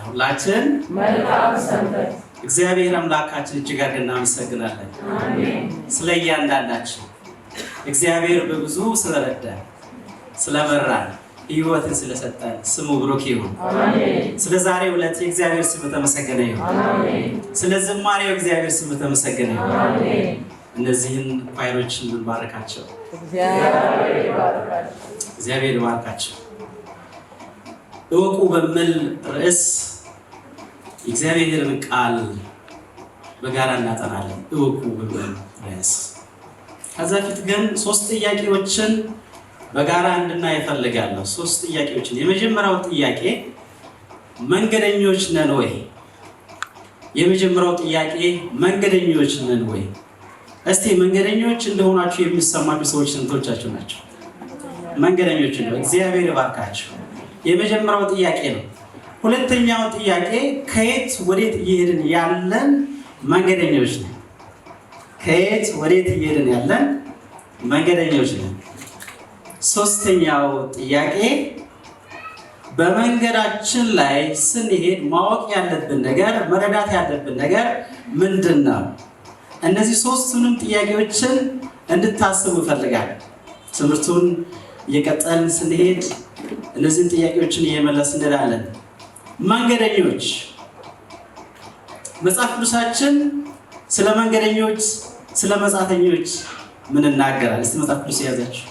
ሁላችን መልካም ሰንበት። እግዚአብሔር አምላካችን እጅግ አድርገን እናመሰግናለን። አሜን። ስለ እያንዳንዳችን እግዚአብሔር በብዙ ስለረዳን ስለመራን ሕይወትን ስለሰጠን ስሙ ብሩክ ይሁን። አሜን። ስለ ዛሬው ዕለት የእግዚአብሔር ስም የተመሰገነ ይሁን። አሜን። ስለ ዝማሬው እግዚአብሔር ስም የተመሰገነ ይሁን። አሜን። እነዚህን ፋይሎችን እንባርካቸው። እግዚአብሔር ይባርካቸው። እግዚአብሔር ይባርካቸው። እወቁ በሚል ርዕስ የእግዚአብሔርን ቃል በጋራ እናጠናለን። እወቁ በሚል ርዕስ ከዛ ፊት ግን 3 ጥያቄዎችን በጋራ እንድናይ እፈልጋለሁ። 3 ጥያቄዎችን። የመጀመሪያው ጥያቄ መንገደኞች ነን ወይ? የመጀመሪያው ጥያቄ መንገደኞች ነን ወይ? እስቲ መንገደኞች እንደሆናችሁ የሚሰማችሁ ሰዎች ስንቶቻችሁ ናቸው? መንገደኞች ነው። እግዚአብሔር ይባርካችሁ። የመጀመሪያው ጥያቄ ነው። ሁለተኛው ጥያቄ ከየት ወዴት እየሄድን ያለን መንገደኞች ነን? ከየት ወዴት እየሄድን ያለን መንገደኞች ነን። ሶስተኛው ጥያቄ በመንገዳችን ላይ ስንሄድ ማወቅ ያለብን ነገር መረዳት ያለብን ነገር ምንድን ነው? እነዚህ 3ቱንም ጥያቄዎችን እንድታስቡ እፈልጋለሁ። ትምህርቱን እየቀጠልን ስንሄድ እነዚህን ጥያቄዎችን እየመለስን እንሄዳለን። መንገደኞች፣ መጽሐፍ ቅዱሳችን ስለ መንገደኞች ስለ መጻተኞች ምን እናገራል? እስቲ መጽሐፍ ቅዱስ የያዛችሁ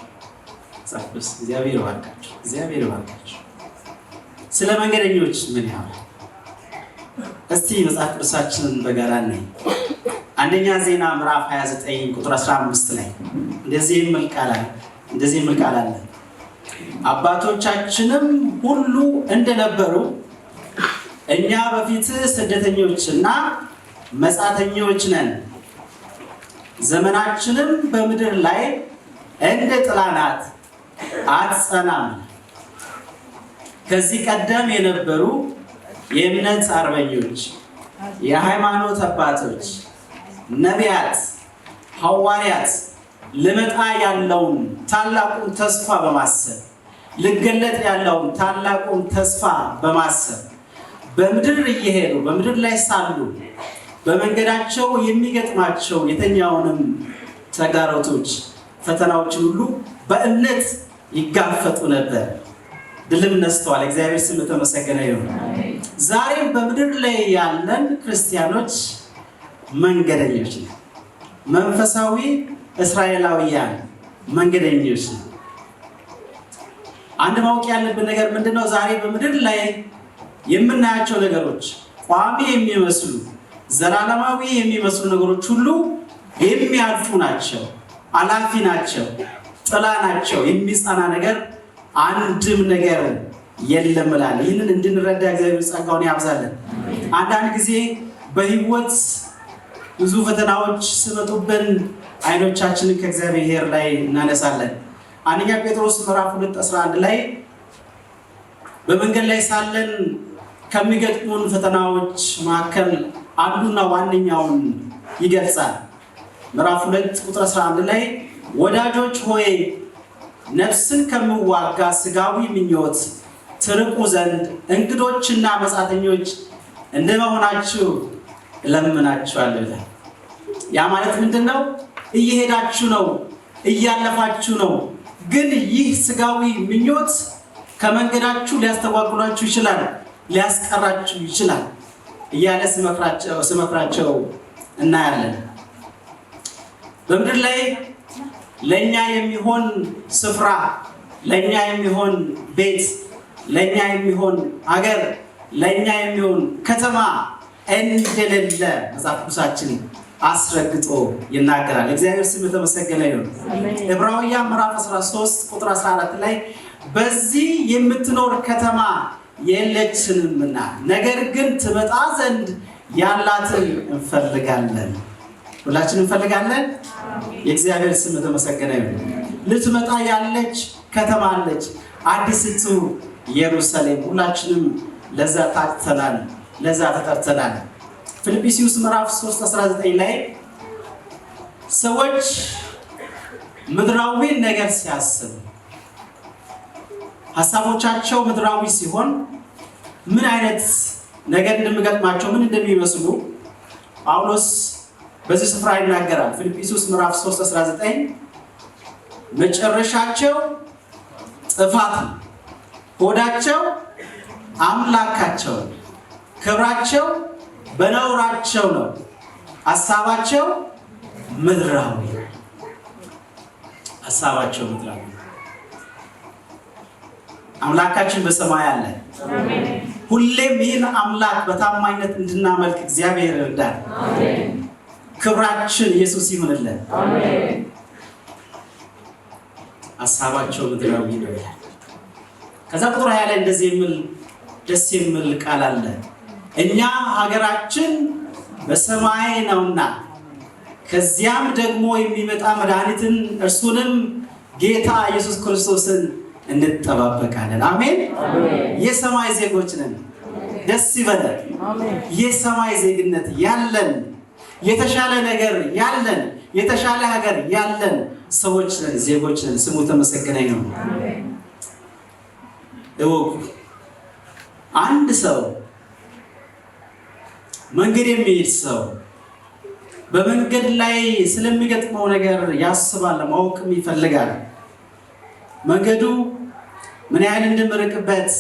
መጽሐፍ ቅዱስ እግዚአብሔር ይባርካችሁ። እግዚአብሔር ይባርካችሁ። ስለ መንገደኞች ምን ያህል እስቲ መጽሐፍ ቅዱሳችንን በጋራ ነኝ። አንደኛ ዜና ምዕራፍ 29 ቁጥር 15 ላይ እንደዚህ የሚል ቃል አለ። አባቶቻችንም ሁሉ እንደነበሩ እኛ በፊት ስደተኞችና መጻተኞች ነን፣ ዘመናችንም በምድር ላይ እንደ ጥላ ናት፣ አትጸናም። ከዚህ ቀደም የነበሩ የእምነት አርበኞች፣ የሃይማኖት አባቶች፣ ነቢያት፣ ሐዋርያት ልመጣ ያለውን ታላቁን ተስፋ በማሰብ ልገለጥ ያለውን ታላቁን ተስፋ በማሰብ በምድር እየሄዱ በምድር ላይ ሳሉ በመንገዳቸው የሚገጥማቸው የተኛውንም ተግዳሮቶች ፈተናዎችን ሁሉ በእምነት ይጋፈጡ ነበር፣ ድልም ነስተዋል። እግዚአብሔር ስም የተመሰገነ ይሁን። ዛሬም በምድር ላይ ያለን ክርስቲያኖች መንገደኞች ነን። መንፈሳዊ እስራኤላውያን መንገደኞች ነን። አንድ ማወቅ ያለብን ነገር ምንድነው? ዛሬ በምድር ላይ የምናያቸው ነገሮች ቋሚ የሚመስሉ ዘላለማዊ የሚመስሉ ነገሮች ሁሉ የሚያልፉ ናቸው፣ አላፊ ናቸው፣ ጥላ ናቸው። የሚጸና ነገር አንድም ነገር የለም እላለሁ። ይህንን እንድንረዳ እግዚአብሔር ጸጋውን ያብዛልን። አንዳንድ ጊዜ በህይወት ብዙ ፈተናዎች ሲመጡብን አይኖቻችንን ከእግዚአብሔር ላይ እናነሳለን። አንደኛ ጴጥሮስ ምዕራፍ 2:11 ላይ በመንገድ ላይ ሳለን ከሚገጥሙን ፈተናዎች መካከል አንዱና ዋነኛውን ይገልጻል። ምዕራፍ 2:11 ላይ ወዳጆች ሆይ ነፍስን ከሚዋጋ ስጋዊ ምኞት ትርቁ ዘንድ እንግዶችና መጻተኞች እንደመሆናችሁ እለምናችኋለሁ ይላል። ያ ማለት ምንድነው? እየሄዳችሁ ነው፣ እያለፋችሁ ነው፣ ግን ይህ ስጋዊ ምኞት ከመንገዳችሁ ሊያስተጓጉላችሁ ይችላል፣ ሊያስቀራችሁ ይችላል እያለ ስመክራቸው እናያለን። በምድር ላይ ለኛ የሚሆን ስፍራ፣ ለኛ የሚሆን ቤት፣ ለኛ የሚሆን ሀገር፣ ለኛ የሚሆን ከተማ እንደሌለ መጽሐፍ ቅዱሳችን አስረግጦ ይናገራል። እግዚአብሔር ስም የተመሰገነ ይሁን። ዕብራውያን ምዕራፍ 13 ቁጥር 14 ላይ በዚህ የምትኖር ከተማ የለችንምና ነገር ግን ትመጣ ዘንድ ያላትን እንፈልጋለን። ሁላችን እንፈልጋለን። የእግዚአብሔር ስም የተመሰገነ ይሁን። ልትመጣ ያለች ከተማ አለች፣ አዲስቱ ኢየሩሳሌም። ሁላችንም ለዛ ታጭተናል፣ ለዛ ተጠርተናል። ፊልጵስዩስ ምዕራፍ 3:19 ላይ ሰዎች ምድራዊ ነገር ሲያስቡ ሐሳቦቻቸው ምድራዊ ሲሆን ምን አይነት ነገር እንደሚገጥማቸው ምን እንደሚመስሉ ጳውሎስ በዚህ ስፍራ ይናገራል። ፊልጵስዩስ ምዕራፍ 3:19 መጨረሻቸው ጥፋት ነው፣ ሆዳቸው አምላካቸው፣ ክብራቸው በነውራቸው ነው፣ ሐሳባቸው ምድራዊ ሐሳባቸው ምድራዊ። አምላካችን በሰማይ አለ። አሜን። ሁሌም ይህን አምላክ በታማኝነት እንድናመልክ እግዚአብሔር ይርዳል። አሜን። ክብራችን ኢየሱስ ይሁንልን። አሜን። ሐሳባቸው ምድራዊ ነው ይላል። ከዛ ቁጥር 20 ላይ እንደዚህ የሚል ደስ የሚል ቃል አለ። እኛ ሀገራችን በሰማይ ነውና ከዚያም ደግሞ የሚመጣ መድኃኒትን እርሱንም ጌታ ኢየሱስ ክርስቶስን እንጠባበቃለን። አሜን። የሰማይ ዜጎች ነን። ደስ ይበለን። የሰማይ ዜግነት ያለን፣ የተሻለ ነገር ያለን፣ የተሻለ ሀገር ያለን ሰዎች ነን፣ ዜጎች ነን። ስሙ ተመሰገነ ይሁን። እወቁ፣ አንድ ሰው መንገድ የሚሄድ ሰው በመንገድ ላይ ስለሚገጥመው ነገር ያስባል፣ ማወቅም ይፈልጋል። መንገዱ ምን ያህል እንደሚርቅበት፣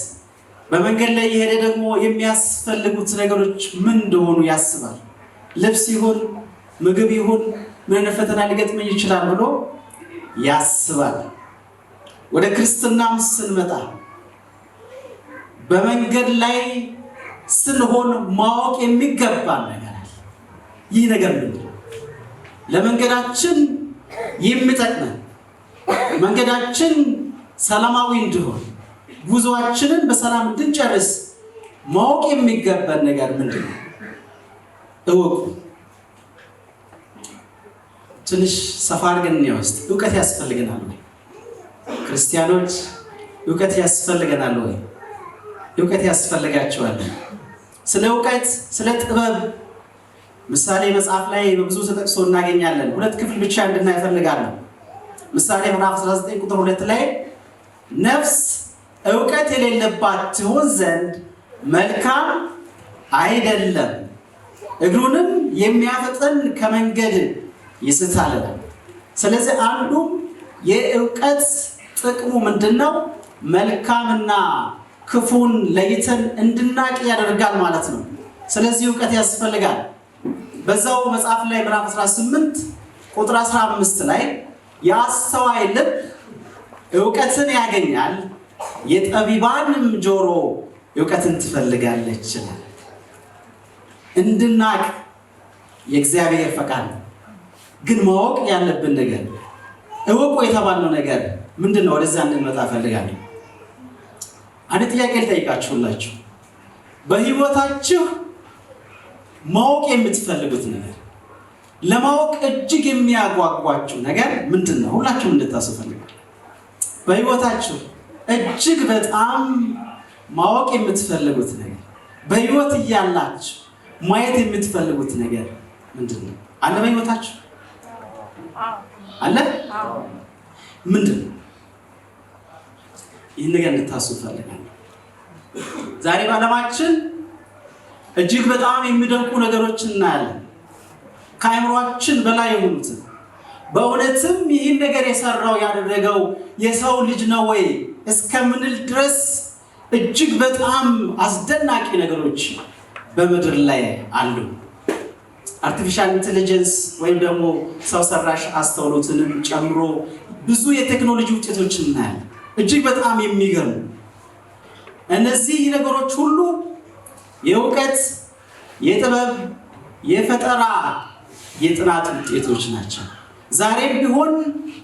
በመንገድ ላይ የሄደ ደግሞ የሚያስፈልጉት ነገሮች ምን እንደሆኑ ያስባል። ልብስ ይሁን ምግብ ይሁን ምን ፈተና ሊገጥመኝ ይችላል ብሎ ያስባል። ወደ ክርስትናም ስንመጣ በመንገድ ላይ ስንሆን ማወቅ የሚገባን ነገር አለ። ይህ ነገር ምንድን ነው? ለመንገዳችን የሚጠቅመን፣ መንገዳችን ሰላማዊ እንዲሆን፣ ጉዞአችንን በሰላም እንድንጨርስ ማወቅ የሚገባን ነገር ምንድን ነው? እወቁ። ትንሽ ሰፋ አድርገን እንወስድ። እውቀት ያስፈልገናል ወይ? ክርስቲያኖች እውቀት ያስፈልገናል ወይ? እውቀት ያስፈልጋቸዋል። ስለ እውቀት፣ ስለ ጥበብ ምሳሌ መጽሐፍ ላይ በብዙ ተጠቅሶ እናገኛለን። ሁለት ክፍል ብቻ እንድናይ እፈልጋለሁ። ምሳሌ ምዕራፍ 19 ቁጥር 2 ላይ ነፍስ እውቀት የሌለባት ትሆን ዘንድ መልካም አይደለም፣ እግሩንም የሚያፈጥን ከመንገድ ይስታል። ስለዚህ አንዱ የእውቀት ጥቅሙ ምንድነው? መልካምና ክፉን ለይተን እንድናቅ ያደርጋል ማለት ነው። ስለዚህ እውቀት ያስፈልጋል። በዛው መጽሐፍ ላይ ምዕራፍ 18 ቁጥር 15 ላይ የአስተዋይ ልብ እውቀትን ያገኛል፣ የጠቢባንም ጆሮ እውቀትን ትፈልጋለች ይላል። እንድናቅ የእግዚአብሔር ፈቃድ ነው። ግን ማወቅ ያለብን ነገር፣ እወቁ የተባለው ነገር ምንድነው? ወደዛ እንድንመጣ ፈልጋለሁ። አንድ ጥያቄ ልጠይቃችሁላችሁ። በህይወታችሁ ማወቅ የምትፈልጉት ነገር፣ ለማወቅ እጅግ የሚያጓጓችሁ ነገር ምንድን ነው? ሁላችሁም እንድታስቡ ፈልጋለሁ። በህይወታችሁ እጅግ በጣም ማወቅ የምትፈልጉት ነገር፣ በህይወት እያላችሁ ማየት የምትፈልጉት ነገር ምንድን ነው? አለ በህይወታችሁ? አለ? ምንድን ነው? ይህን ነገር እንድታስቡ ፈልጋለሁ። ዛሬ በዓለማችን እጅግ በጣም የሚደንቁ ነገሮችን እናያለን። ከአእምሯችን በላይ የሆኑትን። በእውነትም ይህን ነገር የሰራው ያደረገው የሰው ልጅ ነው ወይ እስከምንል ድረስ እጅግ በጣም አስደናቂ ነገሮች በምድር ላይ አሉ። አርቲፊሻል ኢንቴሊጀንስ ወይም ደግሞ ሰው ሰራሽ አስተውሎትንም ጨምሮ ብዙ የቴክኖሎጂ ውጤቶችን እናያለን። እጅግ በጣም የሚገርሙ እነዚህ ነገሮች ሁሉ የእውቀት፣ የጥበብ፣ የፈጠራ፣ የጥናት ውጤቶች ናቸው። ዛሬም ቢሆን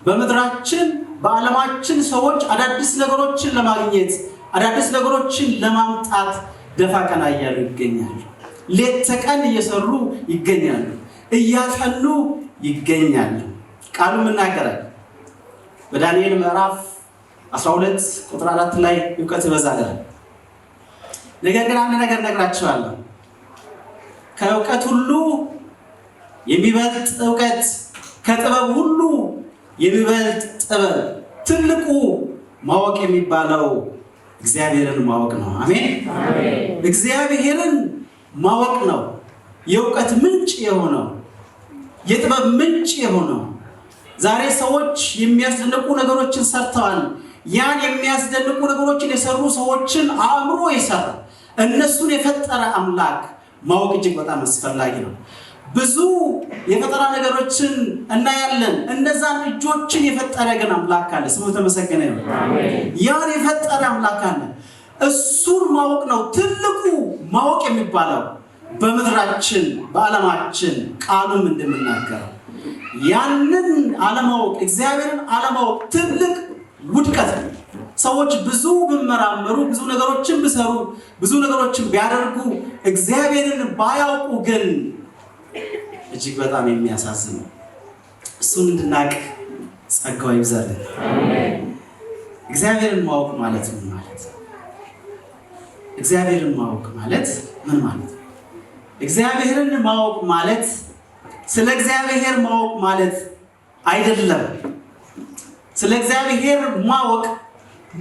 በምድራችን በዓለማችን ሰዎች አዳዲስ ነገሮችን ለማግኘት አዳዲስ ነገሮችን ለማምጣት ደፋ ቀና እያሉ ይገኛሉ። ሌት ተቀን እየሰሩ ይገኛሉ፣ እያጠኑ ይገኛሉ። ቃሉ ይናገራል በዳንኤል ምዕራፍ 12 ቁጥር 4 ላይ እውቀት ይበዛል። ነገር ግን አንድ ነገር ነግራችኋለሁ፣ ከእውቀት ሁሉ የሚበልጥ እውቀት፣ ከጥበብ ሁሉ የሚበልጥ ጥበብ፣ ትልቁ ማወቅ የሚባለው እግዚአብሔርን ማወቅ ነው። አሜን። አሜን። እግዚአብሔርን ማወቅ ነው የእውቀት ምንጭ የሆነው የጥበብ ምንጭ የሆነው። ዛሬ ሰዎች የሚያስደንቁ ነገሮችን ሰርተዋል። ያን የሚያስደንቁ ነገሮችን የሰሩ ሰዎችን አእምሮ የሰራ እነሱን የፈጠረ አምላክ ማወቅ እጅግ በጣም አስፈላጊ ነው። ብዙ የፈጠራ ነገሮችን እናያለን። እነዛን እጆችን የፈጠረ ግን አምላክ አለ። ስሙ ተመሰገነ ይሁን። ያን የፈጠረ አምላክ አለ። እሱን ማወቅ ነው ትልቁ ማወቅ የሚባለው። በምድራችን በዓለማችን ቃሉም እንደምናገረው ያንን አለማወቅ እግዚአብሔርን አለማወቅ ትልቅ ውድቀት ነው። ሰዎች ብዙ ቢመራመሩ ብዙ ነገሮችን ቢሰሩ ብዙ ነገሮችን ቢያደርጉ እግዚአብሔርን ባያውቁ ግን እጅግ በጣም የሚያሳዝን ነው። እሱን እንድናቅ ጸጋው ይብዛልን። እግዚአብሔርን ማወቅ ማለት ምን ማለት ነው? እግዚአብሔርን ማወቅ ማለት ምን ማለት ነው? እግዚአብሔርን ማወቅ ማለት ስለ እግዚአብሔር ማወቅ ማለት አይደለም። ስለ እግዚአብሔር ማወቅ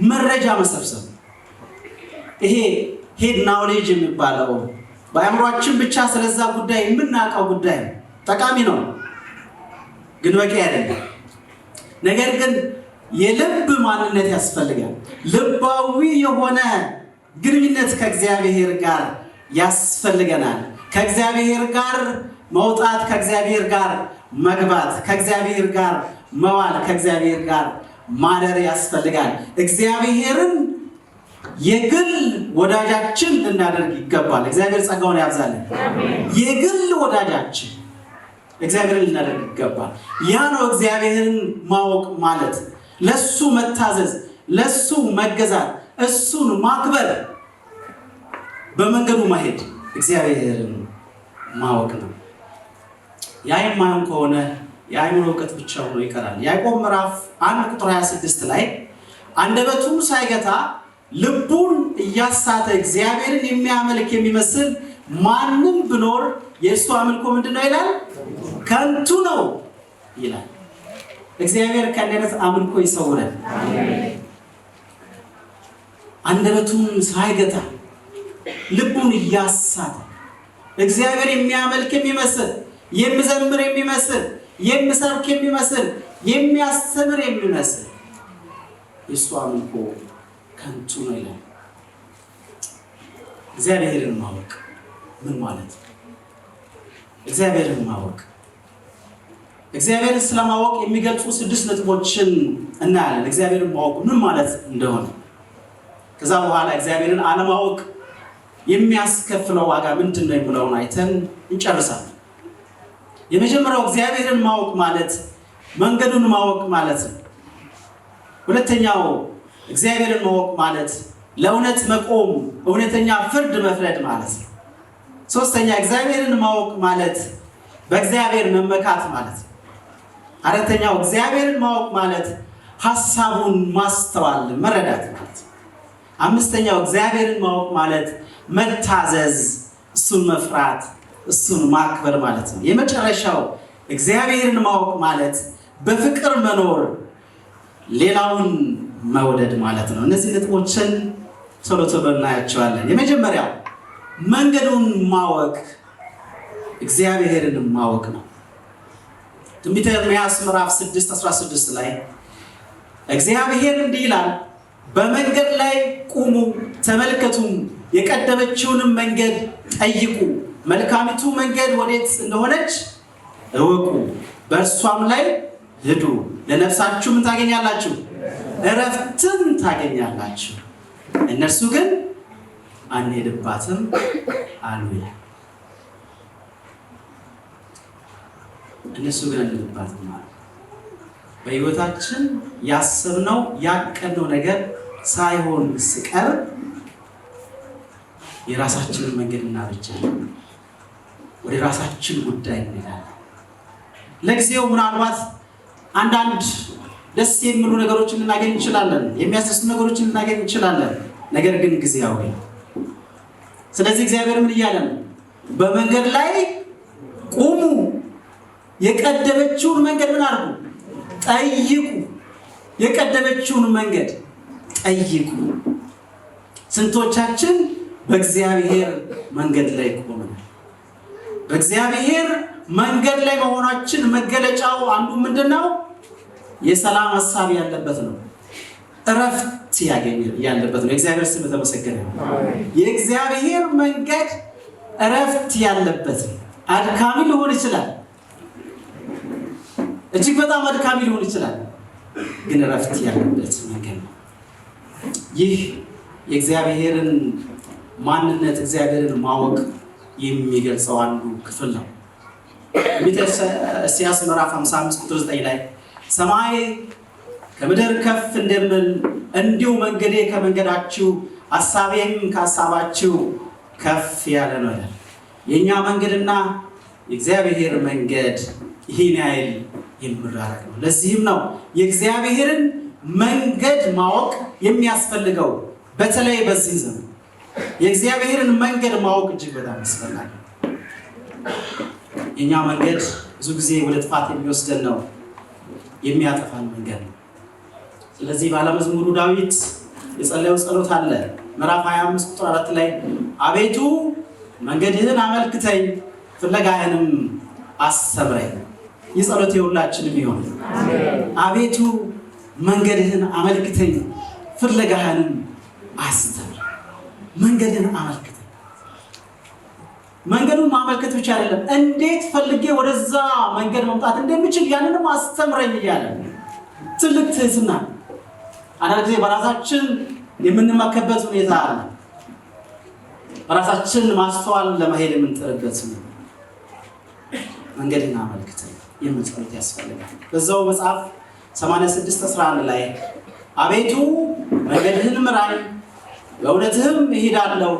መረጃ መሰብሰብ፣ ይሄ ሄድ ናውሌጅ የሚባለው በአእምሯችን ብቻ ስለዛ ጉዳይ የምናውቀው ጉዳይ ጠቃሚ ነው፣ ግን በቂ አይደለም። ነገር ግን የልብ ማንነት ያስፈልጋል። ልባዊ የሆነ ግንኙነት ከእግዚአብሔር ጋር ያስፈልገናል። ከእግዚአብሔር ጋር መውጣት፣ ከእግዚአብሔር ጋር መግባት፣ ከእግዚአብሔር ጋር መዋል፣ ከእግዚአብሔር ጋር ማደር ያስፈልጋል። እግዚአብሔርን የግል ወዳጃችን ልናደርግ ይገባል። እግዚአብሔር ጸጋውን ያብዛልን። የግል ወዳጃችን እግዚአብሔርን ልናደርግ ይገባል። ያ ነው እግዚአብሔርን ማወቅ ማለት። ለሱ መታዘዝ፣ ለሱ መገዛት፣ እሱን ማክበር፣ በመንገዱ መሄድ እግዚአብሔርን ማወቅ ነው። ያ የማይሆን ከሆነ የአእምሮ እውቀት ብቻ ሆኖ ይቀራል። ያዕቆብ ምዕራፍ 1:26 ላይ አንደበቱን ሳይገታ ልቡን እያሳተ እግዚአብሔርን የሚያመልክ የሚመስል ማንም ቢኖር የእሱ አምልኮ ምንድን ነው ይላል? ከንቱ ነው ይላል። እግዚአብሔር ከእንደነት አምልኮ ይሰውረን። አንደበቱን ሳይገታ ልቡን እያሳተ እግዚአብሔር የሚያመልክ የሚመስል የሚዘምር የሚመስል የሚሰብክ የሚመስል የሚያስተምር የሚመስል የእሱ አምልኮ ከንቱ ነው ይላል። እግዚአብሔርን ማወቅ ምን ማለት ነው? እግዚአብሔርን ማወቅ እግዚአብሔርን ስለማወቅ የሚገልጹ 6 ነጥቦችን እናያለን። እግዚአብሔርን ማወቅ ምን ማለት እንደሆነ ከዛ በኋላ እግዚአብሔርን አለማወቅ የሚያስከፍለው ዋጋ ምንድን ነው የሚለውን አይተን እንጨርሳለን። የመጀመሪያው እግዚአብሔርን ማወቅ ማለት መንገዱን ማወቅ ማለት ነው። ሁለተኛው እግዚአብሔርን ማወቅ ማለት ለእውነት መቆም፣ እውነተኛ ፍርድ መፍረድ ማለት ነው። ሶስተኛ እግዚአብሔርን ማወቅ ማለት በእግዚአብሔር መመካት ማለት ነው። አራተኛው እግዚአብሔርን ማወቅ ማለት ሐሳቡን ማስተዋል መረዳት ማለት ነው። አምስተኛው እግዚአብሔርን ማወቅ ማለት መታዘዝ፣ እሱን መፍራት፣ እሱን ማክበር ማለት ነው። የመጨረሻው እግዚአብሔርን ማወቅ ማለት በፍቅር መኖር፣ ሌላውን መውደድ ማለት ነው። እነዚህ ነጥቦችን ቶሎ ቶሎ እናያቸዋለን። የመጀመሪያው መንገዱን ማወቅ እግዚአብሔርን ማወቅ ነው። ትንቢተ ኤርምያስ ምዕራፍ 6:16 ላይ እግዚአብሔር እንዲህ ይላል፣ በመንገድ ላይ ቁሙ ተመልከቱም፣ የቀደመችውንም መንገድ ጠይቁ፣ መልካሚቱ መንገድ ወዴት እንደሆነች እወቁ፣ በእርሷም ላይ ሂዱ፣ ለነፍሳችሁ ምን ታገኛላችሁ? እረፍትን ታገኛላችሁ። እነርሱ ግን አንሄድባትም አሉ። እነሱ ግን አንሄድባትም አሉ። በሕይወታችን ያሰብነው ያቀድነው ነገር ሳይሆን ሲቀር የራሳችንን መንገድ እናበጃለን። ወደ ራሳችን ጉዳይ እንሄዳለን። ለጊዜው ምናልባት አንዳንድ ደስ የሚሉ ነገሮችን ልናገኝ እንችላለን። የሚያስደስቱ ነገሮችን ልናገኝ እንችላለን። ነገር ግን ጊዜያዊ። ስለዚህ እግዚአብሔር ምን እያለ ነው? በመንገድ ላይ ቁሙ፣ የቀደመችውን መንገድ ምን አድርጉ? ጠይቁ። የቀደመችውን መንገድ ጠይቁ። ስንቶቻችን በእግዚአብሔር መንገድ ላይ ቆመናል? በእግዚአብሔር መንገድ ላይ መሆናችን መገለጫው አንዱ ምንድነው? የሰላም ሐሳብ ያለበት ነው። እረፍት ያለበት ነው። የእግዚአብሔር ስም የተመሰገነ ነው። የእግዚአብሔር መንገድ እረፍት ያለበት ነው። አድካሚ ሊሆን ይችላል፣ እጅግ በጣም አድካሚ ሊሆን ይችላል፣ ግን እረፍት ያለበት መንገድ ነው። ይህ የእግዚአብሔርን ማንነት እግዚአብሔርን ማወቅ የሚገልጸው አንዱ ክፍል ነው። ኢሳይያስ ምዕራፍ 55 ቁጥር 9 ላይ ሰማይ ከምድር ከፍ እንደሚል እንዲሁ መንገዴ ከመንገዳችሁ ሐሳቤም ከሐሳባችሁ ከፍ ያለ ነው ይላል። የእኛ መንገድና የእግዚአብሔር መንገድ ይህን ያህል የሚራራቅ ነው። ለዚህም ነው የእግዚአብሔርን መንገድ ማወቅ የሚያስፈልገው። በተለይ በዚህ ዘመን የእግዚአብሔርን መንገድ ማወቅ እጅግ በጣም አስፈላጊ ነው። የእኛ መንገድ ብዙ ጊዜ ወደ ጥፋት የሚወስደን ነው፣ የሚያጠፋን መንገድ ነው። ስለዚህ ባለመዝሙሩ ዳዊት የጸለየው ጸሎት አለ። ምዕራፍ 25 ቁጥር 4 ላይ አቤቱ መንገድህን አመልክተኝ ፍለጋህንም አስተምረኝ። ይህ ጸሎት የሁላችንም ይሆን። አቤቱ መንገድህን አመልክተኝ ፍለጋህንም አስተምረኝ። መንገድህን አመልክተኝ። መንገዱን ማመልከት ብቻ አይደለም፣ እንዴት ፈልጌ ወደዛ መንገድ መምጣት እንደምችል ያንንም አስተምረኝ እያለ ትልቅ ትህትና። አንዳንድ ጊዜ በራሳችን የምንመከበት ሁኔታ አለ። በራሳችን ማስተዋል ለመሄድ የምንጥርበት መንገድን አመልክተኝ የሚል ጸሎት ያስፈልጋል። በዛው መጽሐፍ 86:11 ላይ አቤቱ መንገድህን ምራኝ፣ በእውነትህም እሄዳለሁ፣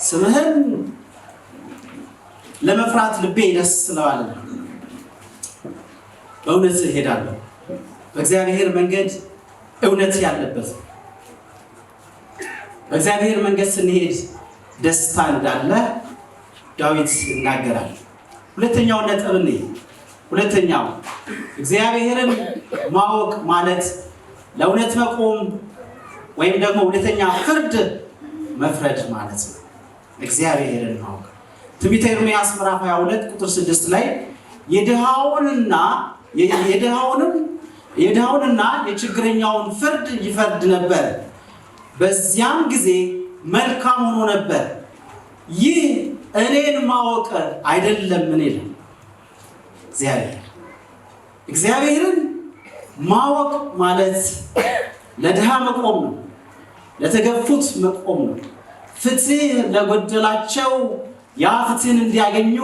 ስምህን ለመፍራት ልቤ ደስ ይለዋል። በእውነት እሄዳለሁ። በእግዚአብሔር መንገድ እውነት ያለበት፣ በእግዚአብሔር መንገድ ስንሄድ ደስታ እንዳለ ዳዊት ይናገራል። ሁለተኛው ነጥብ ነው። ሁለተኛው እግዚአብሔርን ማወቅ ማለት ለእውነት መቆም ወይም ደግሞ ሁለተኛ ፍርድ መፍረድ ማለት ነው። እግዚአብሔርን ማወቅ ትንቢተ ኤርምያስ ምዕራፍ 22 ቁጥር 6 ላይ የድሃውንና የችግረኛውን ፍርድ ይፈርድ ነበር፣ በዚያም ጊዜ መልካም ሆኖ ነበር። ይህ እኔን ማወቅ አይደለም። ምን ይላል እግዚአብሔርን ማወቅ ማለት ለድሃ መቆም ነው፣ ለተገፉት መቆም ነው፣ ፍትህ ለጎደላቸው ያ ፍትህን እንዲያገኙ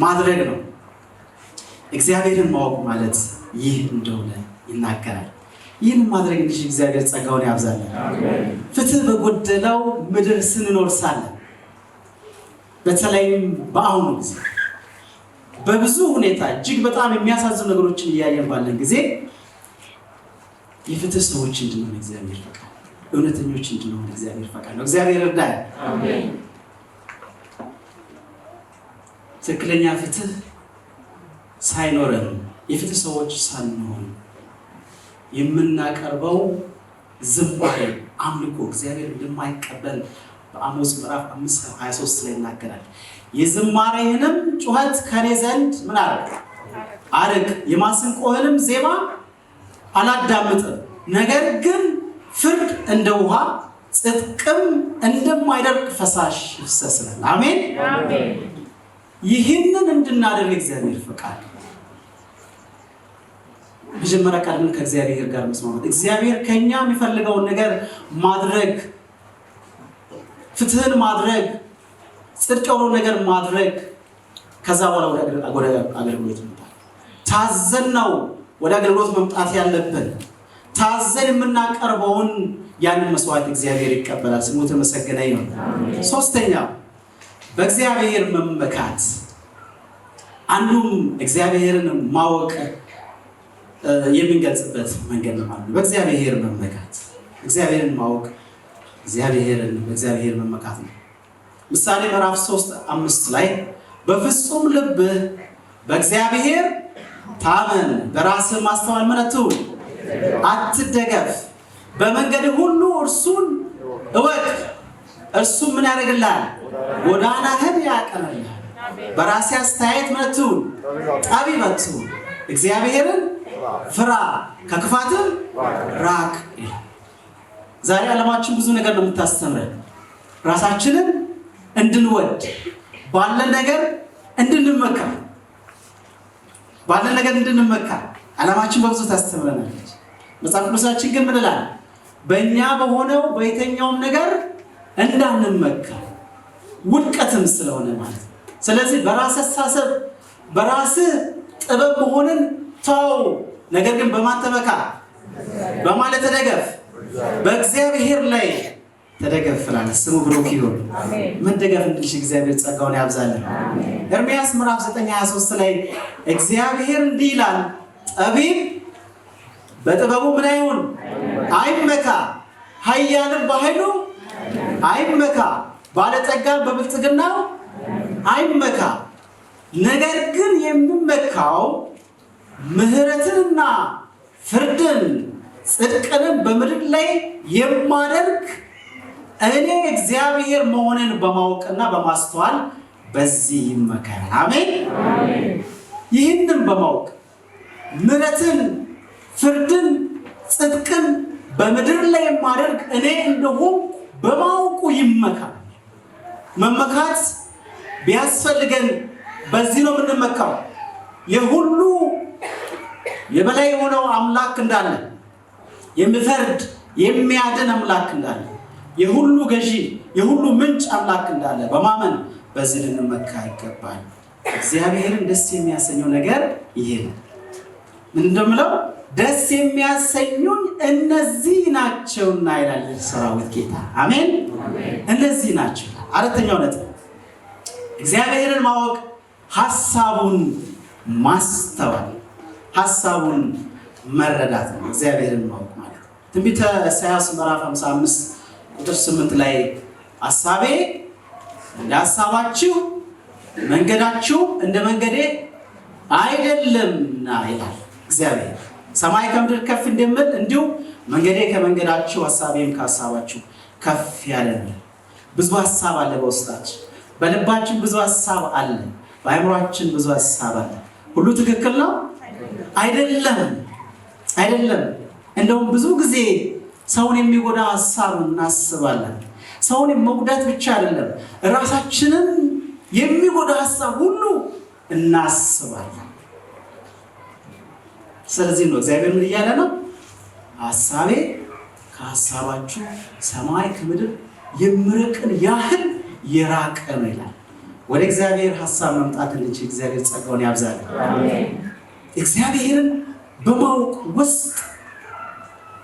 ማድረግ ነው። እግዚአብሔርን ማወቅ ማለት ይህ እንደሆነ ይናገራል። ይህን ማድረግ እንዲህ እግዚአብሔር ጸጋውን ያብዛልን። ፍትህ በጎደለው ምድር ስንኖር ሳለን በተለይም በአሁኑ ጊዜ በብዙ ሁኔታ እጅግ በጣም የሚያሳዝኑ ነገሮችን እያየን ባለን ጊዜ የፍትህ ሰዎች እንድንሆን እግዚአብሔር ፈቃድ፣ እውነተኞች እንድንሆን እግዚአብሔር ፈቃድ ነው። እግዚአብሔር እርዳን። አሜን። ትክክለኛ ፍትህ ሳይኖረን የፍትህ ሰዎች ሳንሆን የምናቀርበው ዝማሬ አምልኮ እግዚአብሔር እንደማይቀበል በአሞጽ ምዕራፍ 5:23 ላይ ይናገራል። የዝማሬህንም ጩኸት ከኔ ዘንድ ምን አርቅ፣ የማስንቆህንም ዜማ አላዳምጥም። ነገር ግን ፍርድ እንደ ውሃ ጽድቅም እንደማይደርቅ ፈሳሽ ይፍሰስናል። አሜን። ይህንን እንድናደርግ እግዚአብሔር ፈቃድ። መጀመሪያ ቀድመን ከእግዚአብሔር ጋር መስማማት፣ እግዚአብሔር ከኛ የሚፈልገውን ነገር ማድረግ፣ ፍትህን ማድረግ፣ ጽድቅ የሆነውን ነገር ማድረግ። ከዛ በኋላ ወደ አገልግሎት መምጣት። ታዘን ነው ወደ አገልግሎት መምጣት ያለብን። ታዘን የምናቀርበውን ያንን መስዋዕት እግዚአብሔር ይቀበላል። ስሙ የተመሰገነ ይሁን። ሶስተኛው በእግዚአብሔር መመካት። አንዱም እግዚአብሔርን ማወቅ የምንገልጽበት መንገድ ነው ማለት ነው። በእግዚአብሔር መመካት፣ እግዚአብሔርን ማወቅ በእግዚአብሔር መመካት ነው። ምሳሌ ምዕራፍ 3:5 ላይ በፍጹም ልብህ በእግዚአብሔር ታመን፣ በራስህ ማስተዋል ምን አትሁን፣ አትደገፍ፣ በመንገድ ሁሉ እርሱን እወቅ፣ እርሱ ምን ያደርግልሃል? ጎዳናህን ያቀናልሃል። በራሴ አስተያየት መቱን ጠቢብ አትሁን፣ እግዚአብሔርን ፍራ ከክፋትም ራቅ ይላል። ዛሬ ዓለማችን ብዙ ነገር ነው የምታስተምረን። ራሳችንን እንድንወድ ባለን ነገር እንድንመካ ዓለማችን በብዙ ታስተምረናለች። መጽሐፍ ቅዱሳችን ግን ምን ይላል? በእኛ በሆነው በየትኛውም ነገር እንዳንመካ፣ ውድቀትም ስለሆነ ማለት ነው። ስለዚህ በራስ አስተሳሰብ በራስህ ጥበብ መሆንን ተው፣ ነገር ግን በማን ተመካ? በማለት ተደገፍ፣ በእግዚአብሔር ላይ ተደገፍ ትላለህ። ስሙ ብሩክ ይሁን። መደገፍ እንድልሽ እግዚአብሔር ጸጋውን ያብዛልን። ኤርምያስ ምዕራፍ 9:23 ላይ እግዚአብሔር እንዲህ ይላል፣ ጠቢብ በጥበቡ ምን አይሁን? አይመካ፣ ኃያልም በኃይሉ አይመካ፣ ባለጠጋም በብልጥግናው አይመካ፣ ነገር ግን የሚመካው ምሕረትንና ፍርድን ጽድቅንም በምድር ላይ የማደርግ እኔ እግዚአብሔር መሆንን በማወቅና በማስተዋል በዚህ ይመካ። አሜን። ይህንን በማወቅ ምሕረትን፣ ፍርድን፣ ጽድቅን በምድር ላይ የማደርግ እኔ እንደሆንኩ በማወቁ ይመካ። መመካት ቢያስፈልገን በዚህ ነው የምንመካው። የሁሉ የበላይ የሆነው አምላክ እንዳለ፣ የሚፈርድ የሚያድን አምላክ እንዳለ፣ የሁሉ ገዢ የሁሉ ምንጭ አምላክ እንዳለ በማመን በዚህ ልንመካ ይገባል። እግዚአብሔርን ደስ የሚያሰኘው ነገር ይሄ ነው። ምን እንደምለው ደስ የሚያሰኙኝ እነዚህ ናቸውና ይላል ሰራዊት ጌታ። አሜን። እነዚህ ናቸው። አራተኛው ነጥብ እግዚአብሔርን ማወቅ፣ ሐሳቡን ማስተዋል፣ ሐሳቡን መረዳት ነው። እግዚአብሔርን ማወቅ ማለት ትንቢተ ኢሳይያስ ምዕራፍ 55 ቁጥር 8 ላይ ሐሳቤ እንደ ሐሳባችሁ መንገዳችሁ እንደ መንገዴ አይደለምና ይላል እግዚአብሔር። ሰማይ ከምድር ከፍ እንደሚል እንዲሁ መንገዴ ከመንገዳችሁ ሐሳቤም ከሐሳባችሁ ከፍ ያለ ነው። ብዙ ሐሳብ አለ በውስጣችን፣ በልባችን ብዙ ሐሳብ አለ፣ በአእምሯችን ብዙ ሐሳብ አለ። ሁሉ ትክክል ነው አይደለም። እንደውም ብዙ ጊዜ ሰውን የሚጎዳ ሐሳብ እናስባለን። ሰውን መጉዳት ብቻ አይደለም፣ ራሳችንን የሚጎዳ ሐሳብ ሁሉ እናስባለን። ስለዚህ ነው እግዚአብሔር ምን እያለ ነው? ሐሳቤ ከሐሳባችሁ ሰማይ ከምድር የሚርቅን ያህል የራቀ ነው ይላል። ወደ እግዚአብሔር ሐሳብ መምጣት እንድንችል እግዚአብሔር ጸጋውን ያብዛልን። እግዚአብሔርን በማወቅ ውስጥ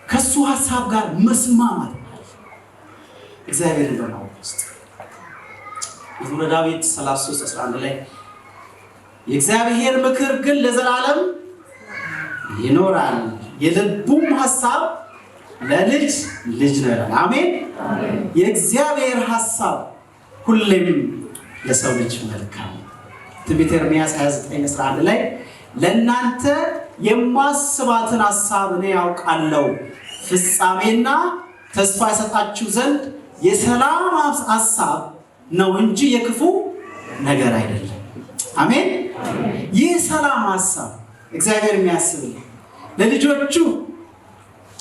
ከሱ ሐሳብ ጋር መስማማት ማለት እግዚአብሔርን በማወቅ ውስጥ መዝሙረ ዳዊት 33:11 ላይ የእግዚአብሔር ምክር ግን ለዘላለም ይኖራል፣ የልቡም ሐሳብ ለልጅ ልጅ ነው ይላል። አሜን። የእግዚአብሔር ሐሳብ ሁሌም ለሰው ልጅ መልካም። ትንቢተ ኤርምያስ 29:11 ላይ ለእናንተ የማስባትን ሐሳብ እኔ ያውቃለሁ፣ ፍጻሜና ተስፋ ይሰጣችሁ ዘንድ የሰላም ሐሳብ ነው እንጂ የክፉ ነገር አይደለም። አሜን። ይህ ሰላም ሐሳብ እግዚአብሔር የሚያስብልን ለልጆቹ።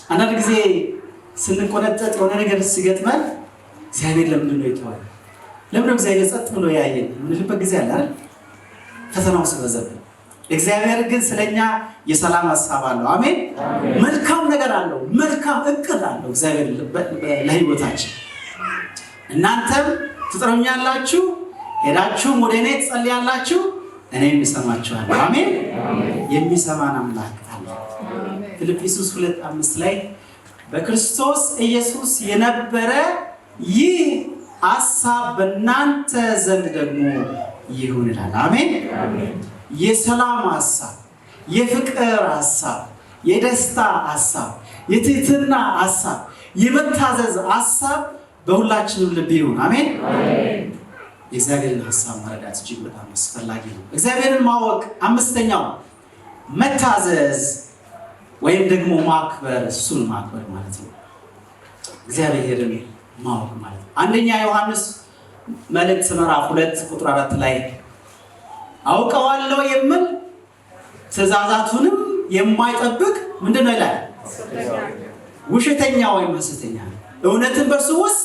አንዳንድ ጊዜ ስንቆነጠጥ የሆነ ነገር ሲገጥመን እግዚአብሔር ለምንድን ነው የተዋለ? ለምን እግዚአብሔር ጸጥ ብሎ ያየን ምንልበት ጊዜ አለ አይደል? ፈተናው ሲበዛብን። እግዚአብሔር ግን ስለኛ የሰላም ሐሳብ አለው። አሜን። መልካም ነገር አለው፣ መልካም እቅድ አለው እግዚአብሔር ለህይወታችን። እናንተም ትጠሩኛላችሁ፣ ሄዳችሁም ወደ እኔ ትጸልያላችሁ፣ እኔም እሰማችኋለሁ። አሜን። የሚሰማን አምላክ አለ። ፊልጵስዩስ 2:5 ላይ በክርስቶስ ኢየሱስ የነበረ ይህ ሐሳብ በእናንተ ዘንድ ደግሞ ይሁን ይላል። አሜን። የሰላም ሐሳብ፣ የፍቅር ሐሳብ፣ የደስታ ሐሳብ፣ የትህትና ሐሳብ፣ የመታዘዝ ሐሳብ በሁላችንም ልብ ይሁን። አሜን። የእግዚአብሔርን ሐሳብ መረዳት እጅግ በጣም አስፈላጊ ነው። እግዚአብሔርን ማወቅ አምስተኛው መታዘዝ ወይም ደግሞ ማክበር፣ እሱን ማክበር ማለት ነው። እግዚአብሔርን ማወቅ ማለት ነው። አንደኛ ዮሐንስ መልእክት ምዕራፍ 2 ቁጥር 4 ላይ አውቀዋለሁ የሚል ትእዛዛቱንም የማይጠብቅ ምንድነው ይላል? ውሸተኛ ወይም ሐሰተኛ ነው፣ እውነትን በእርሱ ውስጥ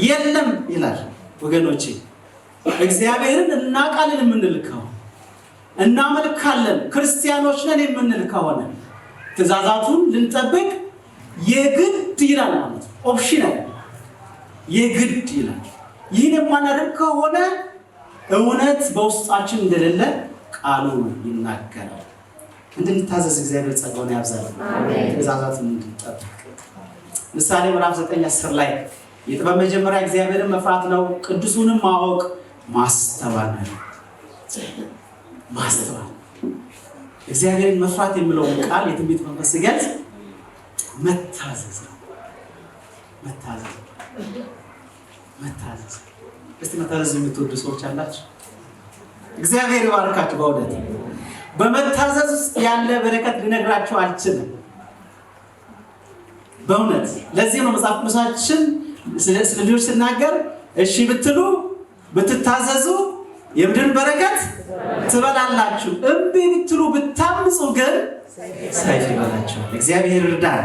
የለም ይላል። ወገኖቼ እግዚአብሔርን እናውቃለን የምንል ከሆነ እናመልካለን ክርስቲያኖች ነን የምንል ከሆነ ትእዛዛቱን ልንጠብቅ የግድ ይላል ማለት ነው። ኦፕሽናል የግድ ይላል። ይህን የማናደርግ ከሆነ እውነት በውስጣችን እንደሌለ ቃሉ ይናገራል። እንድንታዘዝ እግዚአብሔር ጸጋውን ያብዛልን። ትእዛዛቱን እንድንጠብቅ ምሳሌ ምዕራፍ 9:10 ላይ የጥበብ መጀመሪያ እግዚአብሔርን መፍራት ነው፣ ቅዱሱንም ማወቅ ማስተዋል ነው። ማስተዋል እግዚአብሔርን መፍራት የሚለውን ቃል የትንቢት መንፈስ ሲገልጽ መታዘዝ ነው። መታዘዝ እስቲ መታዘዝ የምትወዱ ሰዎች አላችሁ? እግዚአብሔር ይባርካችሁ። በእውነት በመታዘዝ ውስጥ ያለ በረከት ልነግራችሁ አልችልም። በእውነት ለዚህ ነው መጽሐፍ ቅዱሳችን ስለ ልጆች ሲናገር እሺ ብትሉ ብትታዘዙ የምድርን በረከት ትበላላችሁ፣ እምቢ ብትሉ ብታምፁ ግን ሰይፍ ይበላችኋል። እግዚአብሔር ይርዳል።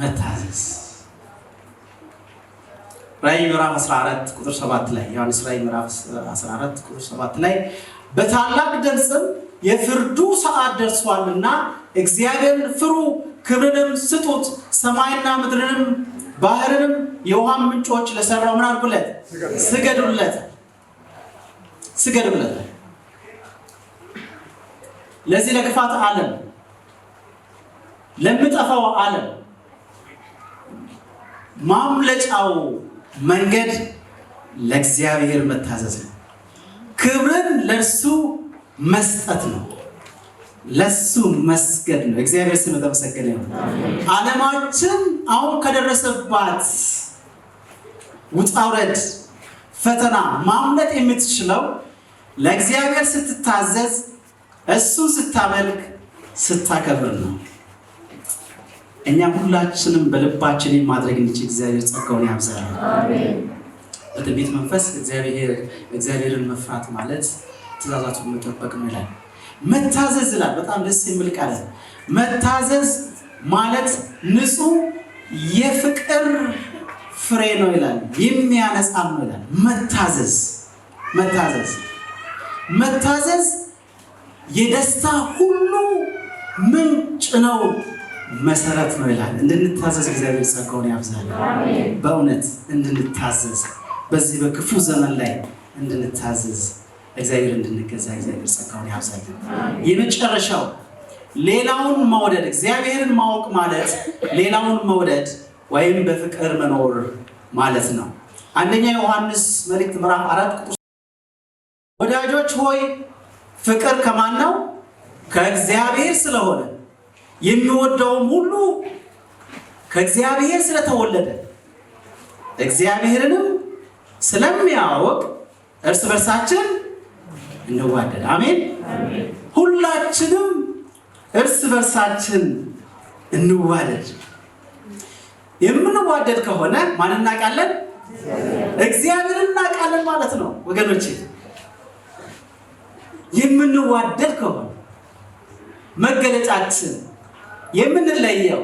መታዘዝ ራዕይ ምዕራፍ 14 ቁጥር 7 ላይ ዮሐንስ ራዕይ ምዕራፍ 14 ቁጥር 7 ላይ በታላቅ ድምፅም የፍርዱ ሰዓት ደርሷልና እግዚአብሔርን ፍሩ፣ ክብርንም ስጡት፣ ሰማይና ምድርንም ባህርንም የውሃ ምንጮች ለሰራው ምን አድርጉለት? ስገዱለት። ለዚህ ለክፋት ዓለም ለምጠፋው ዓለም ማምለጫው መንገድ ለእግዚአብሔር መታዘዝ ነው። ክብርን ለእርሱ መስጠት ነው። ለሱ መስገድ ነው። እግዚአብሔር ስም የተመሰገነ ይሁን። ዓለማችን አሁን ከደረሰባት ውጣ ውረድ ፈተና ማምለጥ የምትችለው ለእግዚአብሔር ስትታዘዝ፣ እሱን ስታመልክ፣ ስታከብር ነው። እኛ ሁላችንም በልባችን ማድረግ እንችል እግዚአብሔር ጸጋውን ያብዛል። አሜን። በትንቢት መንፈስ እግዚአብሔርን መፍራት ማለት ትእዛዛቱን መጠበቅ ነው ይላል። መታዘዝ ይላል። በጣም ደስ የሚል ቃል። መታዘዝ ማለት ንጹህ የፍቅር ፍሬ ነው ይላል። የሚያነጻ ነው ይላል። መታዘዝ የደስታ ሁሉ ምንጭ ነው፣ መሰረት ነው ይላል። እንድንታዘዝ እግዚአብሔር ጸጋውን ያብዛል። በእውነት እንድንታዘዝ በዚህ በክፉ ዘመን ላይ እንድንታዘዝ እግዚአብሔር እንድንገዛ እግዚአብሔር ጸጋውን ያብዛል። የመጨረሻው ሌላውን መውደድ፣ እግዚአብሔርን ማወቅ ማለት ሌላውን መውደድ ወይም በፍቅር መኖር ማለት ነው። አንደኛ ዮሐንስ መልእክት ምዕራፍ 4 ቁጥር ወዳጆች ሆይ ፍቅር ከማን ነው? ከእግዚአብሔር ስለሆነ የሚወደውም ሁሉ ከእግዚአብሔር ስለተወለደ እግዚአብሔርንም ስለሚያውቅ እርስ በርሳችን እንዋደድ። አሜን። ሁላችንም እርስ በርሳችን እንዋደድ። የምንዋደድ ከሆነ ማን እናውቃለን? እግዚአብሔርን እናውቃለን ማለት ነው ወገኖቼ። የምንዋደድ ከሆነ መገለጫችን የምንለየው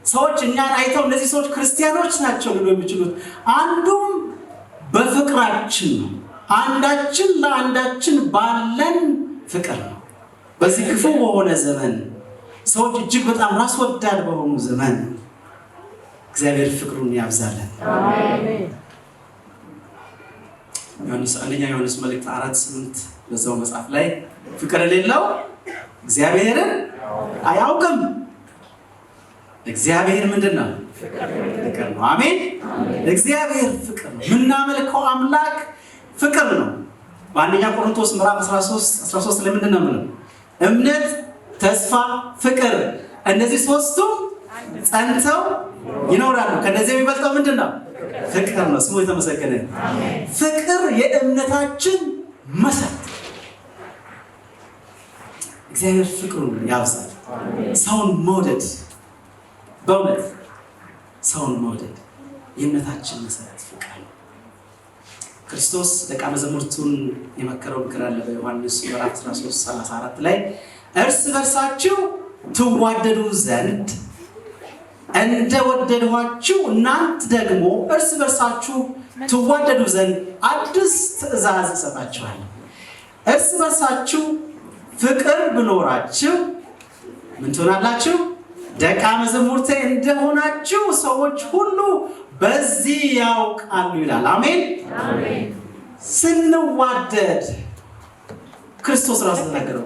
ሰዎች እኛን አይተው እነዚህ ሰዎች ክርስቲያኖች ናቸው ሊሉ የሚችሉት አንዱም በፍቅራችን ነው። አንዳችን ለአንዳችን ባለን ፍቅር ነው። በዚህ ክፉ በሆነ ዘመን ሰዎች እጅግ በጣም ራስ ወዳድ በሆኑ ዘመን እግዚአብሔር ፍቅሩን ያብዛለን። አሜን። አንደኛ ዮሐንስ መልእክት 4:8 በዛው መጽሐፍ ላይ ፍቅር የሌለው እግዚአብሔርን አያውቅም። እግዚአብሔር ምንድን ነው? ፍቅር ነው። አሜን። እግዚአብሔር ፍቅር ነው። የምናመልከው አምላክ ፍቅር ነው። በአንደኛ ቆሮንቶስ ምዕራፍ 13 ላይ ምንድን ነው የምንለው? እምነት፣ ተስፋ፣ ፍቅር እነዚህ ሶስቱ ጸንተው ይኖራሉ። ከነዚህ የሚበልጠው ምንድን ነው? ፍቅር ነው። ስሙ የተመሰገነ። ፍቅር የእምነታችን መሰረት። እግዚአብሔር ፍቅሩን ያብዛል። ሰውን መውደድ፣ በእውነት ሰውን መውደድ የእምነታችን መሰረት ፍቅር ነው። ክርስቶስ ደቀ መዛሙርቱን የመከረው ምክር አለ በዮሐንስ ምዕራፍ 13:34 ላይ እርስ በርሳችሁ ትዋደዱ ዘንድ እንደወደድኋችሁ እናንተ ደግሞ እርስ በርሳችሁ ትዋደዱ ዘንድ አዲስ ትእዛዝ እሰጣችኋለሁ። እርስ በርሳችሁ ፍቅር ቢኖራችሁ ምን ትሆናላችሁ? ደቀ መዛሙርቴ እንደሆናችሁ ሰዎች ሁሉ በዚህ ያውቃሉ ይላል። አሜን አሜን። ስንዋደድ ክርስቶስ ራሱ ተናገረው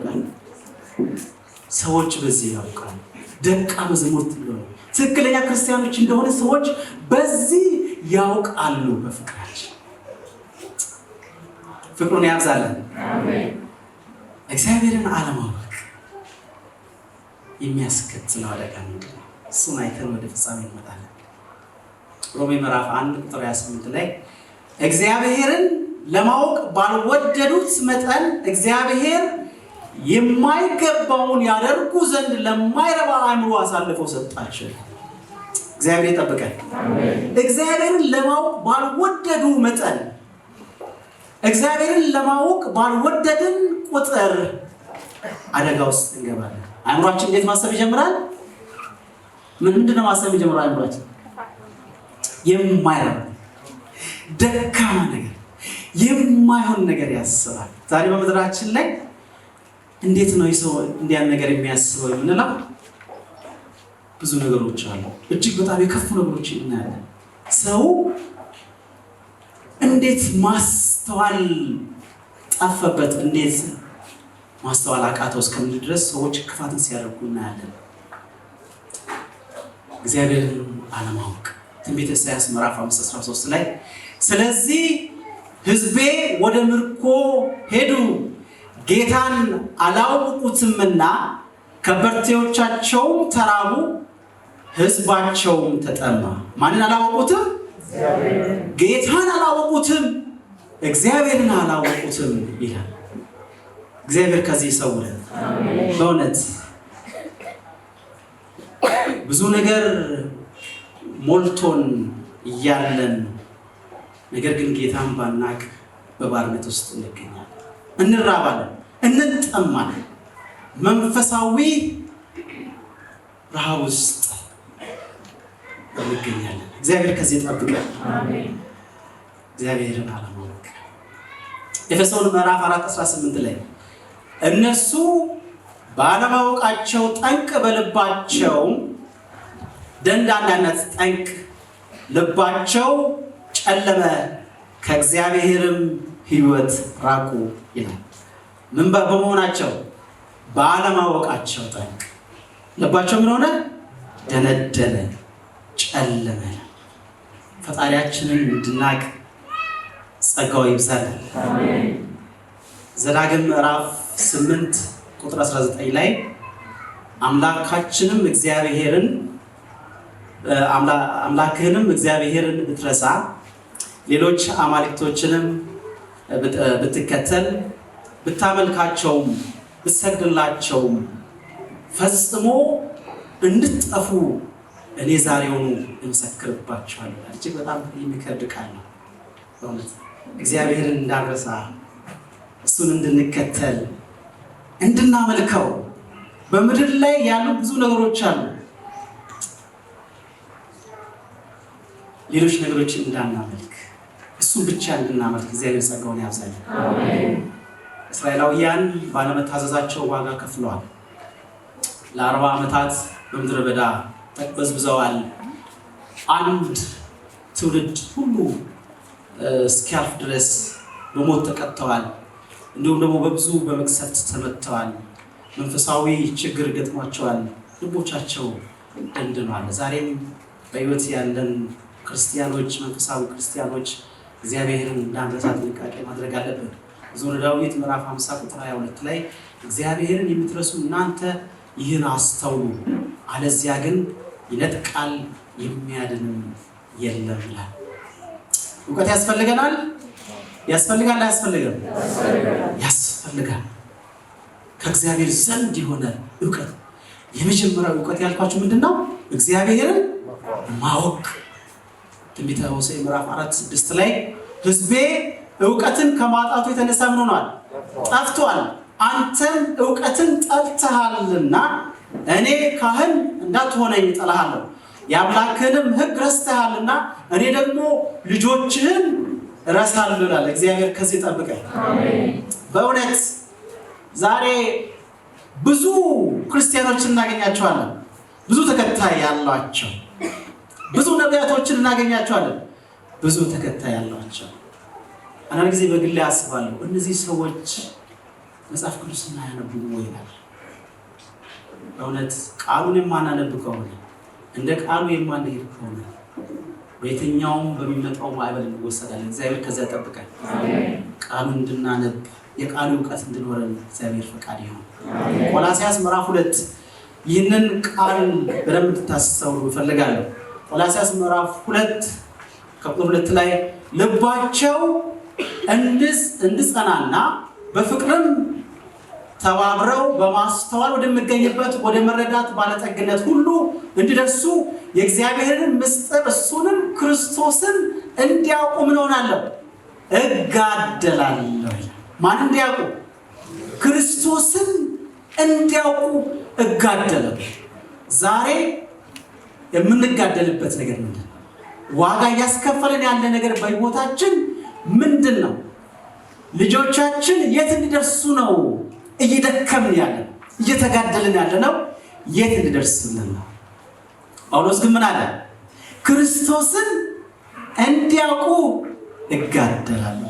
ሰዎች በዚህ ያውቃሉ። ደቀ መዛሙርት ብሎ ትክክለኛ ክርስቲያኖች እንደሆነ ሰዎች በዚህ ያውቃሉ። በፍቅራችን ፍቅሩን ያብዛልን። አሜን። እግዚአብሔርን አለማወቅ የሚያስከትለው አደጋ ምንድን ነው? እሱን አይተን ወደ ፍጻሜ እንመጣለን። ሮሜ ምዕራፍ 1:28 ላይ እግዚአብሔርን ለማወቅ ባልወደዱት መጠን እግዚአብሔር የማይገባውን ያደርጉ ዘንድ ለማይረባ አእምሮ አሳልፈው ሰጣቸው። እግዚአብሔር ይጠብቀን። እግዚአብሔርን ለማወቅ ባልወደዱ መጠን እግዚአብሔርን ለማወቅ ባልወደድን ቁጥር አደጋ ውስጥ እንገባለን። አእምሯችን እንዴት ማሰብ ይጀምራል? ምንድነው ማሰብ ይጀምራል? አእምሯችን የማይረባ ደካማ ነገር፣ የማይሆን ነገር ያስባል። ዛሬ በምድራችን ላይ እንዴት ነው የሰው እንዲያን ነገር የሚያስበው የምንለው? ብዙ ነገሮች አሉ። እጅግ በጣም የከፉ ነገሮች እናያለን። ሰው እንዴት ማስተዋል ጠፈበት፣ እንዴት ማስተዋል አቃተው እስከምንል ድረስ ሰዎች ክፋትን ሲያደርጉ እናያለን። እግዚአብሔርን አለማወቅ ትንቢተ ኢሳይያስ ምዕራፍ 5:13 ላይ ስለዚህ ሕዝቤ ወደ ምርኮ ሄዱ ጌታን አላወቁትምና ከበርቴዎቻቸውም ተራቡ ሕዝባቸውም ተጠማ። ማንን አላወቁትም? ጌታን አላወቁትም፣ እግዚአብሔርን አላወቁትም ይላል። እግዚአብሔር ከዚህ ይሰውረን። በእውነት ብዙ ነገር ሞልቶን እያለን ነገር ግን ጌታን ባናቅ በባርነት ውስጥ እንገኛለን። እንራባለን፣ እንጠማለን፣ መንፈሳዊ ረሃብ ውስጥ እንገኛለን። እግዚአብሔር ከዚህ ይጠብቀን። እግዚአብሔርን አለማወቅ ኤፌሶን ምዕራፍ 4:18 ላይ እነሱ ባለማወቃቸው ጠንቅ በልባቸው ደንዳናነት ጠንቅ ልባቸው ጨለመ ከእግዚአብሔርም ሕይወት ራቁ ይላል። ምን በመሆናቸው? ባለማወቃቸው ጠንቅ ልባቸው ምን ሆነ? ደነደነ፣ ጨለመ። ፈጣሪያችንን እንድናቅ ጸጋው ይብዛልን። ዘዳግም ምዕራፍ 8:19 ላይ አምላክህንም እግዚአብሔርን ብትረሳ ሌሎች አማልክቶችንም ብትከተል ብታመልካቸውም ብትሰግድላቸውም ፈጽሞ እንድትጠፉ እኔ ዛሬውኑ እመሰክርባቸዋለሁ። እጅግ በጣም የሚከብድ ቃል ነው በእውነት። እግዚአብሔርን እንዳንረሳ፣ እሱን እንድንከተል፣ እንድናመልከው። በምድር ላይ ያሉ ብዙ ነገሮች አሉ። ሌሎች ነገሮችን እንዳናመልክ፣ እሱን ብቻ እንድናመልክ እግዚአብሔር ጸጋውን ያብዛልን። እስራኤላውያን ባለመታዘዛቸው ዋጋ ከፍለዋል። ለ40 ዓመታት በምድረ በዳ ተቅበዝብዘዋል። አንድ ትውልድ ሁሉ እስኪያልፍ ድረስ በሞት ተቀጥተዋል። እንዲሁም ደግሞ በብዙ በመቅሰፍት ተመትተዋል። መንፈሳዊ ችግር ገጥሟቸዋል። ልቦቻቸው ደንድኗል። ዛሬም በሕይወት ያለን ክርስቲያኖች፣ መንፈሳዊ ክርስቲያኖች እግዚአብሔርን እንዳንረሳ ጥንቃቄ ማድረግ አለብን። መዝሙረ ዳዊት ምዕራፍ 50:22 ላይ እግዚአብሔርን የምትረሱ እናንተ ይህን አስተውሉ፣ አለዚያ ግን ይነጥቃል የሚያድንም የለም ይላል። እውቀት ያስፈልገናል። ያስፈልጋል። አያስፈልግም? ያስፈልጋል። ከእግዚአብሔር ዘንድ የሆነ እውቀት። የመጀመሪያው እውቀት ያልኳችሁ ምንድን ነው? እግዚአብሔርን ማወቅ። ትንቢተ ሆሴዕ ምዕራፍ 4:6 ላይ ሕዝቤ ዕውቀትን ከማጣቱ የተነሳ ምን ሆኗል? ጠፍቷል። አንተም ዕውቀትን ጠልተሃልና እኔ ካህን እንዳትሆነኝ እጠላሃለሁ። የአምላክህንም ሕግ ረስተሃልና እኔ ደግሞ ልጆችህን እረሳለሁ ይላል እግዚአብሔር። ከዚህ ጠብቀኝ። በእውነት ዛሬ ብዙ ክርስቲያኖችን እናገኛቸዋለን፣ ብዙ ተከታይ ያሏቸው፣ ብዙ ነቢያቶችን እናገኛቸዋለን፣ ብዙ ተከታይ ያሏቸው። አንዳንድ ጊዜ በግሌ አስባለሁ እነዚህ ሰዎች መጽሐፍ ቅዱስን አያነቡም ወይ ይላል። በእውነት ቃሉን የማናነብ ከሆነ እንደ ቃሉ የማንሄድ ከሆነ በየትኛውም በሚመጣው ማዕበል እንወሰዳለን። እግዚአብሔር ከዚያ ጠብቀን። ቃሉን እንድናነብ የቃሉ ዕውቀት እንድኖረን እግዚአብሔር ፈቃድ ይሁን። ቆላስይስ ምዕራፍ 2 ይህንን ቃል በደንብ እንድታስተውሉ እፈልጋለሁ። ቆላስይስ ምዕራፍ 2 ከቁጥር 2 ላይ ልባቸው እንድጸናና በፍቅርም ተባብረው በማስተዋል ወደሚገኝበት ወደ መረዳት ባለጠግነት ሁሉ እንዲደርሱ የእግዚአብሔርን ምስጢር እሱንም ክርስቶስን እንዲያውቁ ምን ሆናለሁ? እጋደላለሁ። ማን እንዲያውቁ? ክርስቶስን እንዲያውቁ እጋደላለሁ። ዛሬ የምንጋደልበት ነገር ምንድን ነው? ዋጋ እያስከፈለን ያለ ነገር በሕይወታችን ምንድን ነው? ልጆቻችን የት እንዲደርሱ ነው እየደከምን ያለ ነው? እየተጋደልን ያለ ነው የት እንዲደርስልን ነው? ጳውሎስ ግን ምን አለ? ክርስቶስን እንዲያውቁ እጋደላለሁ።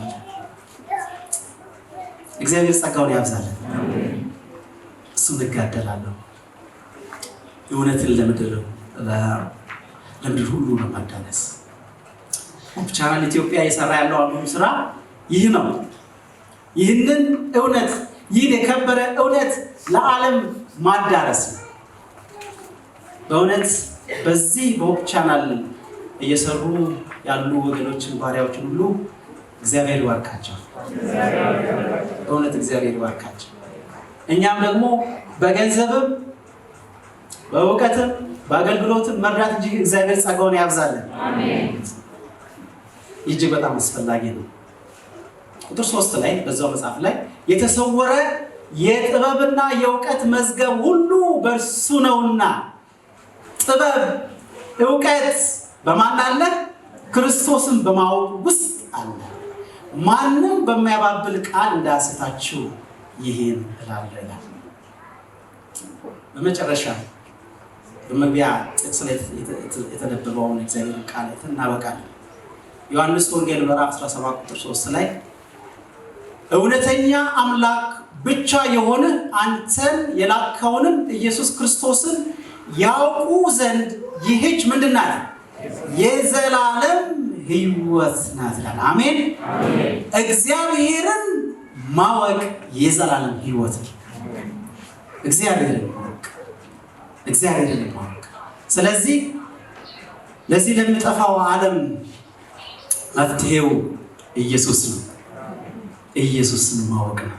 እግዚአብሔር ጸጋውን ያብዛልን። እሱን እጋደላለሁ። እውነትን ለምድር ሁሉ ለማዳረስ ቻናል ኢትዮጵያ የሰራ ያለው አንዱ ስራ ይህ ነው። ይህንን እውነት፣ ይህን የከበረ እውነት ለዓለም ማዳረስ ነው። በእውነት በዚህ በሆፕ ቻናል እየሰሩ ያሉ ወገኖችን ባሪያዎችን ሁሉ እግዚአብሔር ይባርካቸው። በእውነት እግዚአብሔር ይባርካቸው። እኛም ደግሞ በገንዘብም በእውቀትም በአገልግሎትም መርዳት እንጂ እግዚአብሔር ጸጋውን ያብዛልን። እጅግ በጣም አስፈላጊ ነው። ቁጥር 3 ላይ በዛው መጽሐፍ ላይ የተሰወረ የጥበብና የእውቀት መዝገብ ሁሉ በእርሱ ነውና። ጥበብ እውቀት በማን አለ? ክርስቶስን በማወቅ ውስጥ አለ። ማንም በማያባብል ቃል እንዳያስታችሁ ይህን እላለሁ። በመጨረሻ በመግቢያ ጥቅስ ላይ የተነበበውን እግዚአብሔር ቃል እናበቃለን። ዮሐንስ ወንጌል ምዕራፍ 17 ቁጥር 3 ላይ እውነተኛ አምላክ ብቻ የሆነ አንተን የላከውንም ኢየሱስ ክርስቶስን ያውቁ ዘንድ ይህች ምንድን ናት? የዘላለም ሕይወት ናት ይላል። አሜን። እግዚአብሔርን ማወቅ የዘላለም ሕይወት ነው። እግዚአብሔርን ማወቅ። ስለዚህ ለዚህ ለሚጠፋው ዓለም መፍትሄው ኢየሱስ ነው። ኢየሱስን ማወቅ ነው።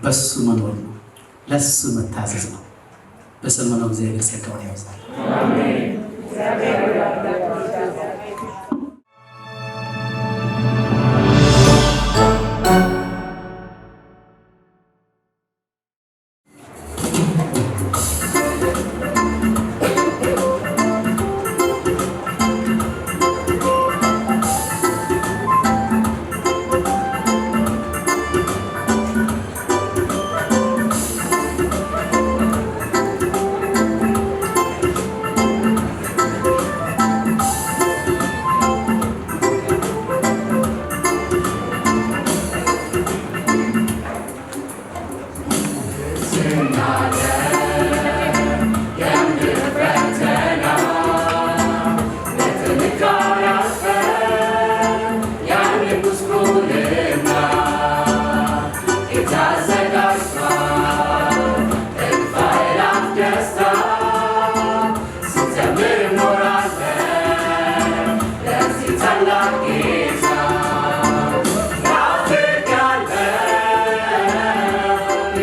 በሱ መኖር ነው። ለሱ መታዘዝ ነው። በሰማነው እግዚአብሔር ጸጋውን ያብዛል። አሜን።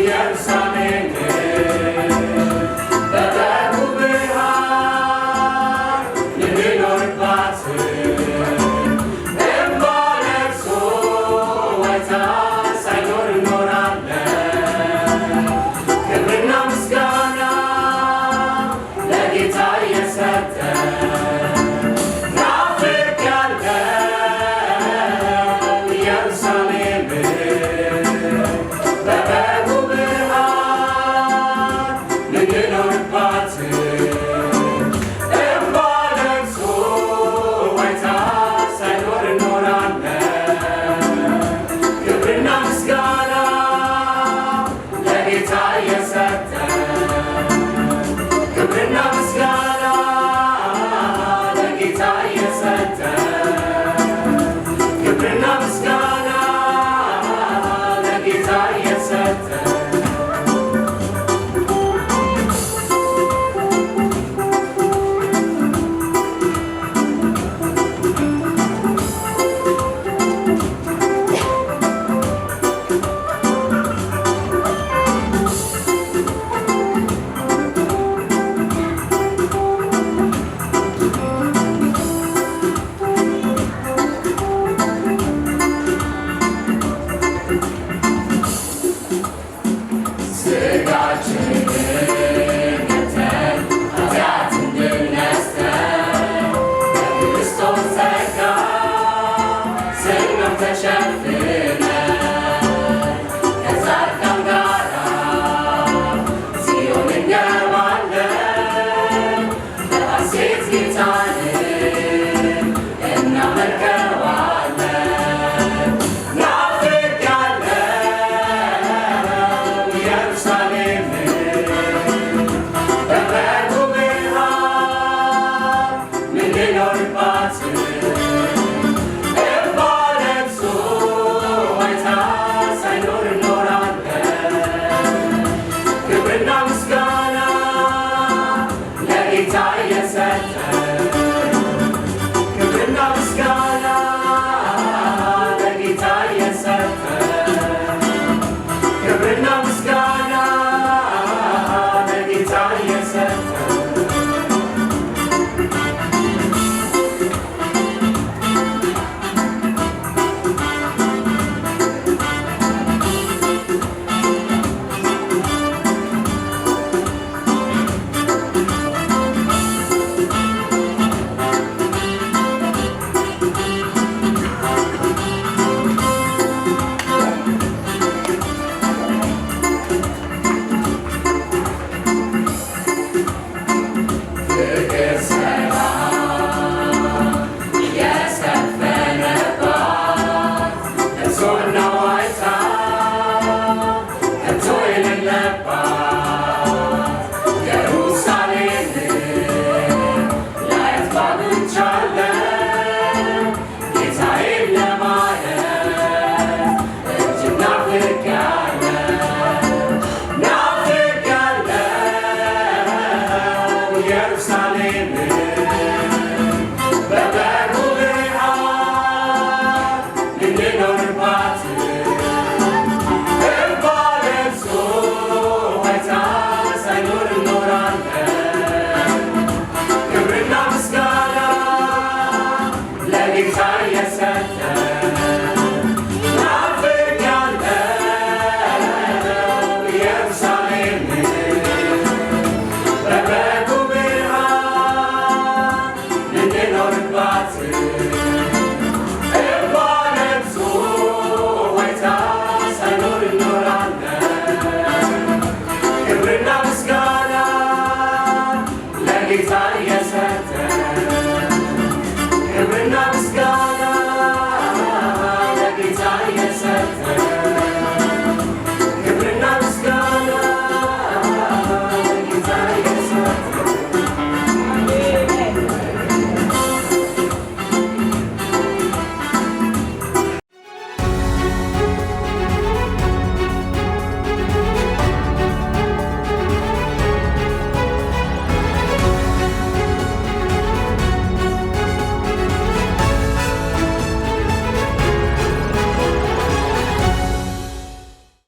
Jerusalem. የሰጠ